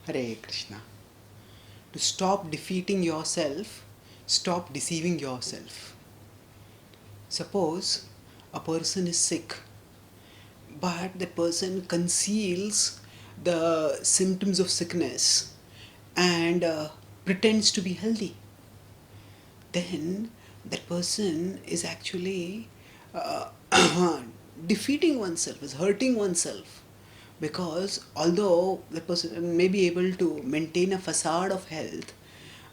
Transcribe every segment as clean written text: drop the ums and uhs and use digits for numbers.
Hare Krishna. To stop defeating yourself, stop deceiving yourself. Suppose a person is sick, but the person conceals the symptoms of sickness and pretends to be healthy. Then that person is actually uh, defeating oneself, is hurting oneself. Because although the person may be able to maintain a facade of health,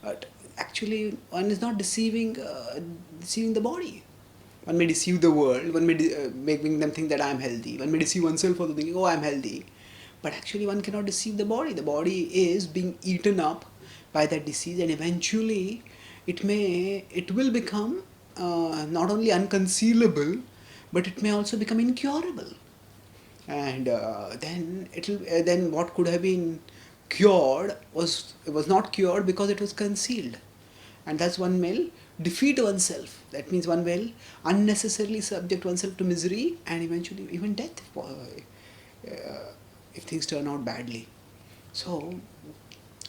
but actually one is not deceiving the body. One may deceive the world, one may making them think that I am healthy. One may deceive oneself also thinking, oh, I am healthy. But actually one cannot deceive the body. The body is being eaten up by that disease, and eventually it will become not only unconcealable, but it may also become incurable. And then what could have been cured was not cured because it was concealed. And thus one will defeat oneself. That means one will unnecessarily subject oneself to misery and eventually even death if things turn out badly. So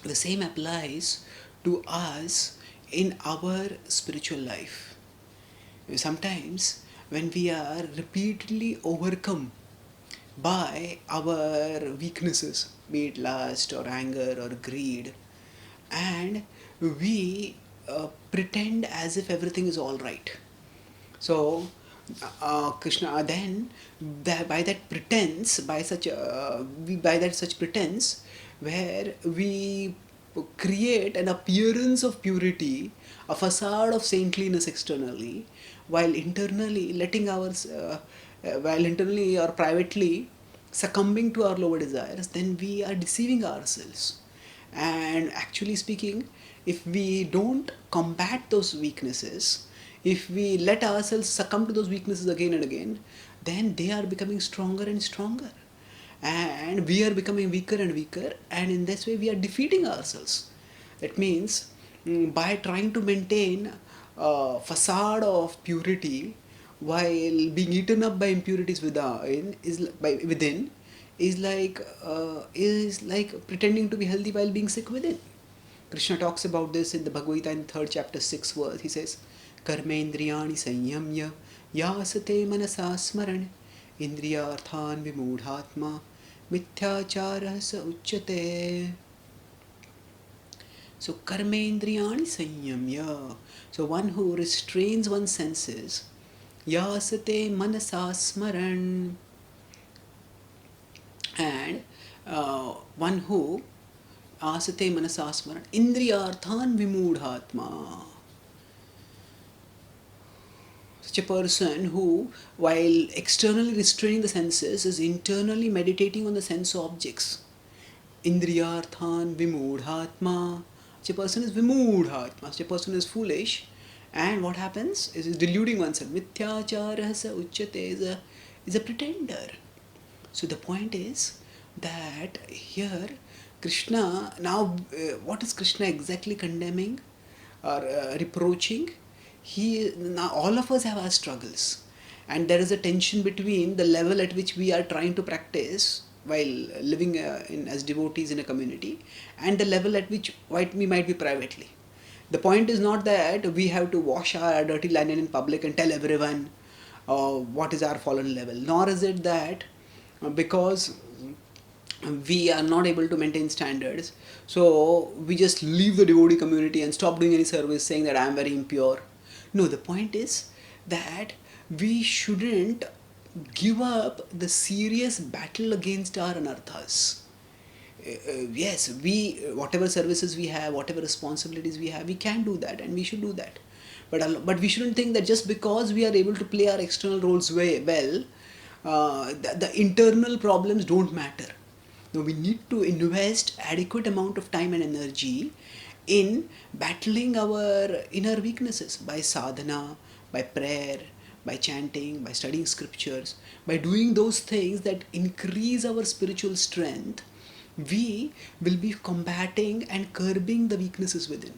the same applies to us in our spiritual life. Sometimes when we are repeatedly overcome by our weaknesses, be it lust or anger or greed, and we pretend as if everything is all right. So Krishna then by that pretense, by that such pretense, where we create an appearance of purity, a facade of saintliness externally, while internally while internally or privately succumbing to our lower desires, then we are deceiving ourselves. And actually speaking, if we don't combat those weaknesses, if we let ourselves succumb to those weaknesses again and again, then they are becoming stronger and stronger, and we are becoming weaker and weaker, and in this way we are defeating ourselves. That means by trying to maintain a facade of purity while being eaten up by impurities within is like pretending to be healthy while being sick within. Krishna talks about this in the Bhagavad Gita in 3rd chapter 6th verse. He says, Karmendriyani sanyamya yasate manasa smaran indriyarthan vimudhatma mithyachara sa uchyate. So karmendriyani sanyamya. So one who restrains one's senses, yasate manasa smaran, and one who asate manasa smaran indriyarthan vimudhatma. Such a person who, while externally restraining the senses, is internally meditating on the sense objects. Indriyarthan vimudhatma. Such a person is vimudhatma. Such a person is foolish. And what happens is deluding oneself. Mithyachara sa uchyate is a pretender. So the point is that here Krishna, now what is Krishna exactly condemning or reproaching? Now all of us have our struggles, and there is a tension between the level at which we are trying to practice while living as devotees in a community, and the level at which we might be privately. The point is not that we have to wash our dirty linen in public and tell everyone what is our fallen level, nor is it that because we are not able to maintain standards, so we just leave the devotee community and stop doing any service saying that I am very impure. No, the point is that we shouldn't give up the serious battle against our anarthas. Yes, whatever services we have, whatever responsibilities we have, we can do that and we should do that. But we shouldn't think that just because we are able to play our external roles well, the internal problems don't matter. No, we need to invest adequate amount of time and energy in battling our inner weaknesses by sadhana, by prayer, by chanting, by studying scriptures, by doing those things that increase our spiritual strength. We will be combating and curbing the weaknesses within.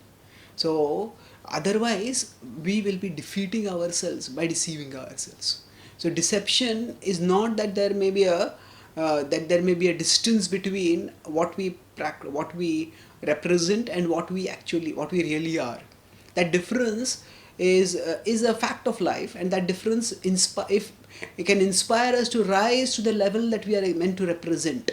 So otherwise we will be defeating ourselves by deceiving ourselves. So deception is not that there may be a that there may be a distance between what we represent and what we really are. That difference is a fact of life, and that difference if it can inspire us to rise to the level that we are meant to represent,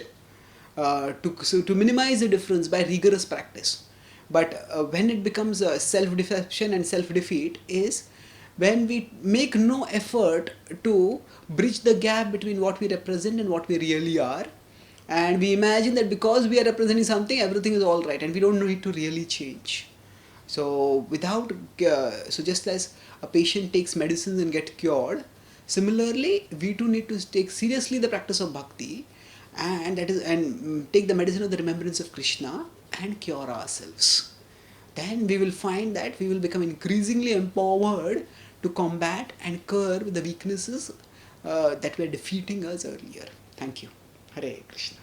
to minimize the difference by rigorous practice. But when it becomes a self-deception and self-defeat is when we make no effort to bridge the gap between what we represent and what we really are, and we imagine that because we are representing something, everything is all right and we don't need to really change. So so just as a patient takes medicines and get cured, similarly we too need to take seriously the practice of bhakti, and take the medicine of the remembrance of Krishna and cure ourselves. Then we will find that we will become increasingly empowered to combat and curb the weaknesses that were defeating us earlier. Thank you. Hare Krishna.